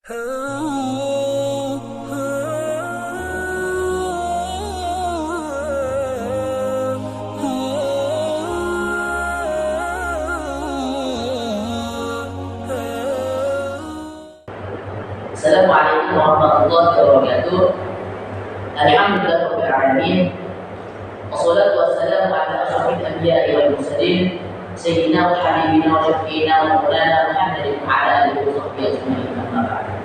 Assalamualaikum warahmatullahi wabarakatuh. Alhamdulillahirabbil alamin. Wassalatu wassalamu ala asyrafil anbiya'i wal mursalin sayyidina wa habibina wa syafiina wa maulana Muhammadin wa ala alihi wa sahbihi ajma'in. Amma ba'd.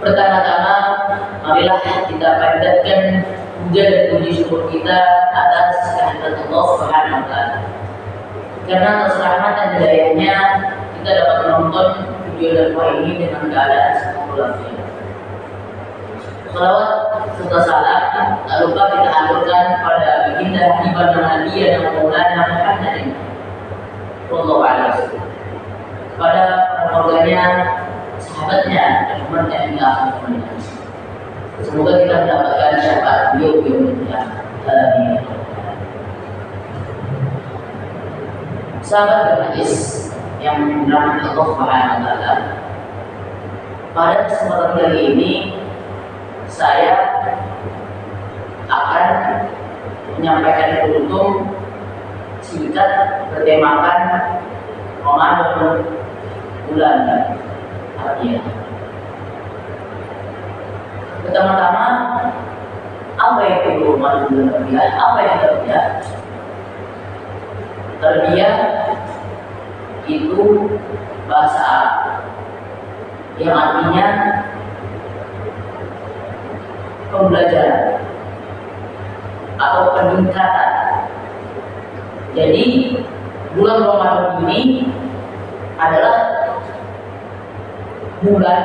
Pertama-tama marilah kita panjatkan puja dan puji syukur kita atas kehadirat Allah Subhanahu wa taala. Karena atas rahmat dan hidayahnya kita dapat menonton video dakwah ini dengan keadaan sempurna. Salawat serta salam tak lupa kita aturkan pada baginda Habibana Nabi dan Maulana Muhammadin sallallahu alaihi wasallam, kepada keluarganya, sahabatnya, dan umatnya hingga akhir zaman. Semoga kita mendapatkan syafaat beliau yang amin. Sahabat dan hadis yang dirahmati Allah Subhanahu wa taala, pada kesempatan kali ini saya akan menyampaikan penutup singkat bertemakan Ramadan bulan Arabia. Pertama-tama, apa itu Ramadan bulan Arabia? Apa yang tarbiyah? Tarbiyah itu bahasa Arab yang artinya pembelajaran atau peningkatan. Jadi bulan Ramadan ini adalah bulan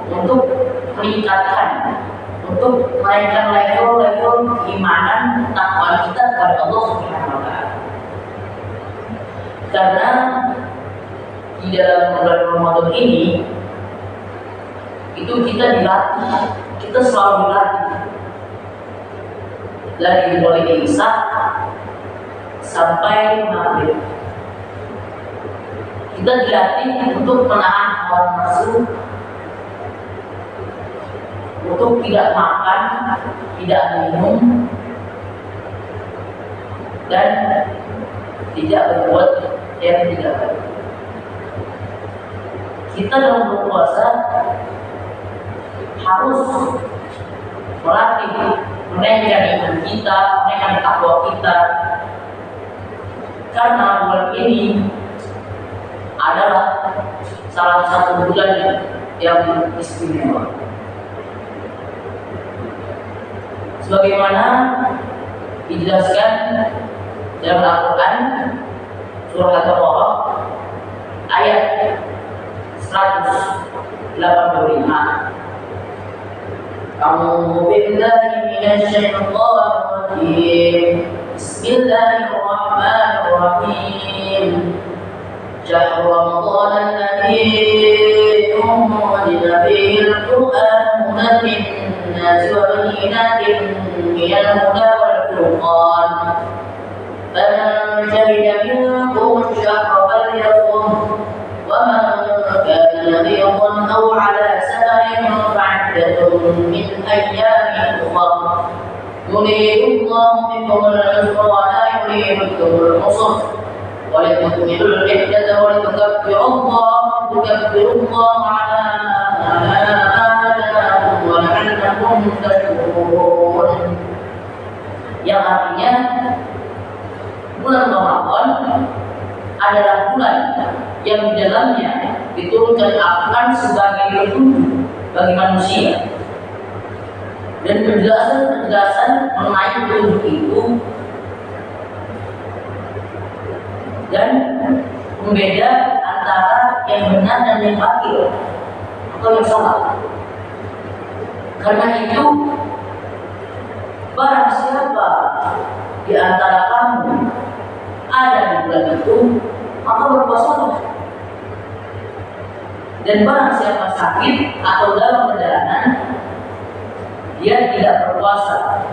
untuk meningkatkan, untuk menaikkan level keimanan takwa kita kepada Allah Subhanahu wa taala. Karena di dalam bulan Ramadan ini itu kita dilatih, kita selalu dilatih dari mulai Isya sampai maghrib. Kita dilatih untuk menahan hawa nafsu, untuk tidak makan, tidak minum, dan tidak berbuat yang tidak baik. Kita dalam berpuasa harus melatih, menaikkan iman kita, menaikkan takwa kita. Karena bulan ini adalah salah satu bulan yang istimewa. Sebagaimana dijelaskan dalam Al-Quran surah Al-Baqarah ayat 185. A'udzu billahi minasy syaithanir rajim. Bismillahirrahmanirrahim. Syahrul Ramadan alladzi unzila fihi al-Qur'an hudan lin-nasi wa bayyinatin minal huda wal furqan. فمن شهد منكم الشهر فليصم ومن كان مريضا أو على سفر فعدة من أيام أخر يريد الله بكم اليسر ولا يريد بكم العسر ولتكملوا العدة ولتكبروا الله على ما هداكم ولعلكم تشكرون. Yang artinya bulan Ramadan adalah bulan yang di dalamnya diturunkan Al-Quran sebagai petunjuk bagi manusia, dan penjelasan mengenai petunjuk itu dan membeda antara yang benar dan yang batil atau yang salah. Karena itu barang siapa di antara kamu ada di bulan itu, maka berpuasalah. Dan barang siapa sakit atau dalam perjalanan, dia tidak berpuasa,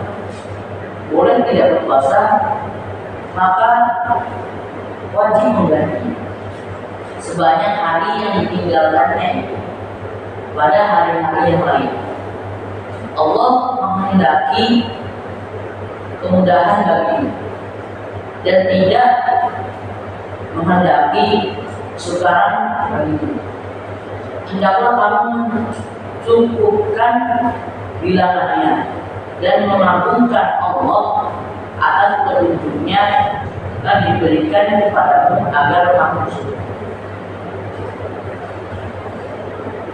boleh tidak berpuasa, maka wajib mengganti. sebanyak hari yang ditinggalkannya pada hari-hari yang lain. Allah menghendaki kemudahan bagimu dan tidak menghendaki kesukaran bagimu. Hendaklah kamu cukupkan bilangannya dan mengagungkan Allah atas petunjuknya dan diberikan kepadamu agar kamu syukur.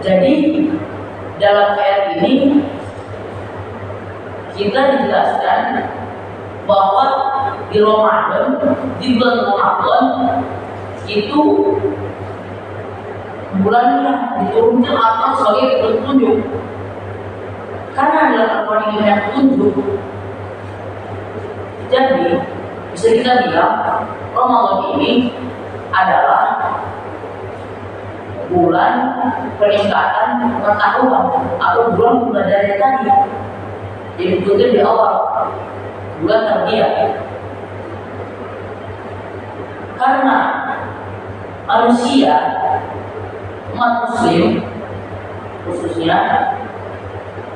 Jadi dalam ayat ini kita dijelaskan bahwa di Ramadan, di bulan Ramadan itu bulan yang diturunkan Allah sebagai petunjuk. Karena dalam Al-Quran ini yang petunjuk, jadi bisa kita bilang Ramadan ini adalah bulan peningkatan pengetahuan atau bulan belajar tadi. Jadi betul di awal bulan tarbiyah. Karena manusia, umat muslim khususnya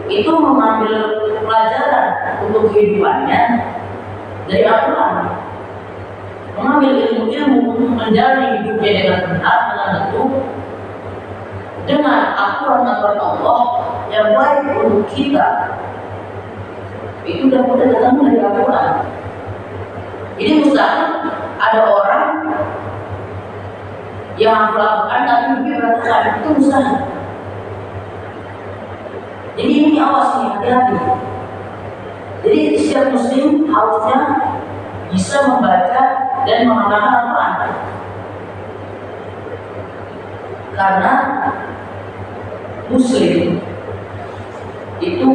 itu mengambil pelajaran untuk kehidupannya dari Al-Quran, mengambil ilmu-ilmu untuk menjalani hidupnya dengan benar, dengan betul, dengan aturan-aturan Allah yang baik untuk kita. Itu sudah datang dari Al-Quran. Jadi mustahil ada orang yang melakukan tapi lebih berantakan, itu mustahil. Jadi ini awas nih, hati-hati. Jadi setiap muslim harusnya bisa membaca dan mengenalkan Al-Quran. Karena muslim itu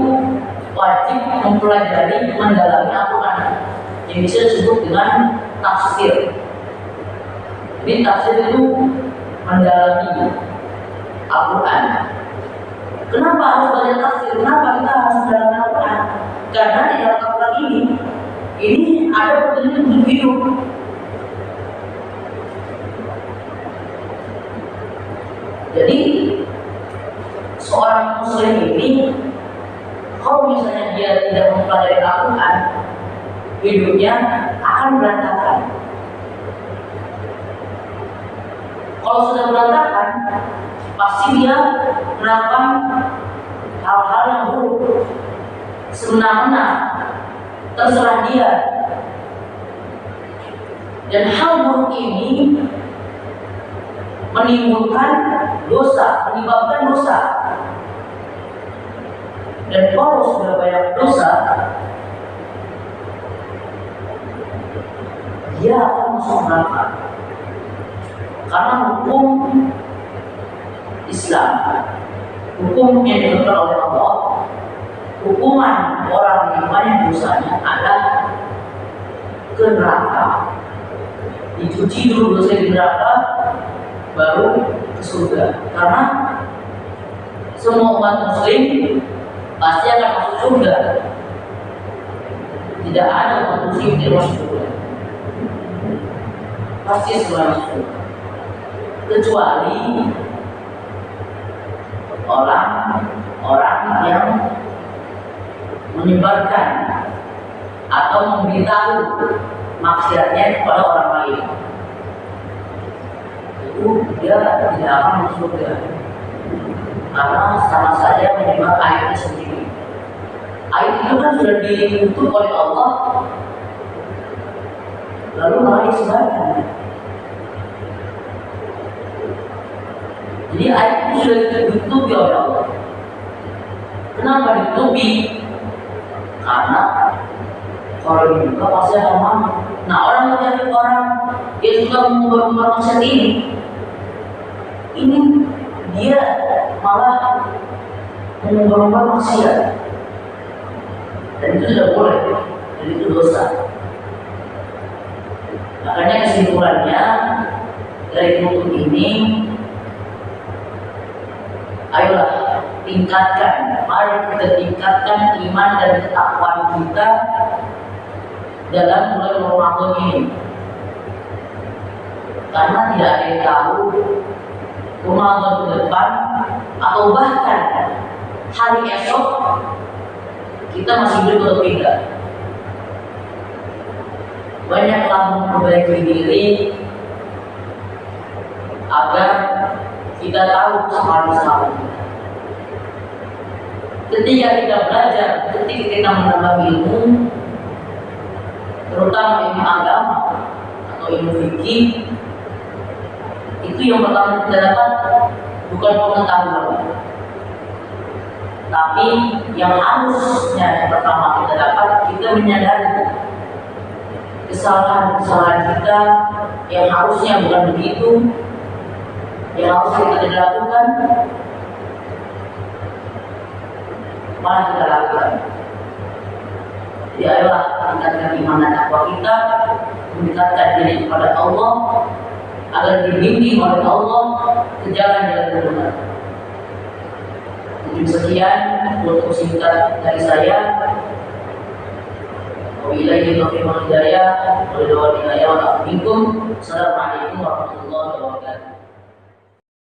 wajib mempelajari, mendalami Al-Quran yang bisa disebut dengan tafsir. Jadi tafsir itu mendalami Al-Quran. Kenapa harus belajar tafsir? Kenapa kita harus mendalami Al-Quran? Karena di dalam Al-Quran ini ada petunjuk untuk hidup. Jadi seorang muslim ini kalau misalnya dia tidak mempelajari Al-Quran, hidupnya akan berantakan. Kalau sudah berantakan, pasti dia melakukan hal-hal yang buruk, semena-mena, terserah dia. Dan hal buruk ini menimbulkan dosa, menyebabkan dosa. Dan kalau sudah banyak dosa, dia akan masuk neraka. Karena hukum Islam, hukum yang ditentukan oleh Allah, hukuman orang yang banyak dosanya adalah ke neraka. Dicuci dulu dosa di neraka, baru ke surga. Karena semua umat muslim pasti akan masuk surga. Tidak ada umat muslim yang masuk surga. Pasti semua masuk surga. Kecuali orang-orang yang menyebarkan atau memberitahu maksiatnya kepada orang lain, itu dia tidak akan masuk surga. Karena sama saja menyebar aibnya sendiri. Aib itu kan sudah ditutup oleh Allah, lalu malah disebarkan. Jadi aib itu sudah ditutupi oleh Allah. Kenapa ditutupi? Karena kalau dibuka pasti akan malu. Nah, orang yang orang yang suka mengumbar-umbar maksiat ini dia malah mengumbar-umbar maksiat, dan itu tidak boleh, dan itu dosa. Makanya kesimpulannya dari hukum ini, ayolah tingkatkan, mari kita tingkatkan iman dan ketakwaan kita dalam bulan Ramadan ini. karena tidak ada yang tahu Ramadan ke depan atau bahkan hari esok kita masih hidup atau tidak. Banyaklah memperbaiki diri agar kita tahu kesalahan-kesalahan kita. Ketika kita belajar, ketika kita menambah ilmu, terutama ilmu agama atau ilmu fikih, itu yang pertama kita dapat bukan pengetahuan, tapi yang harusnya yang pertama kita dapat, kita menyadari kesalahan-kesalahan kita yang harusnya bukan begitu, yang harusnya kita tidak lakukan, malah kita lakukan. Jadi ayolah meningkatkan iman dan takwa kita, mendekatkan diri kepada Allah agar dibimbing oleh Allah ke jalan-jalan benar. Mungkin sekian untuk singkat dari saya. Wabillahi taufiq wal hidayah. Assalamualaikum warahmatullahi wabarakatuh.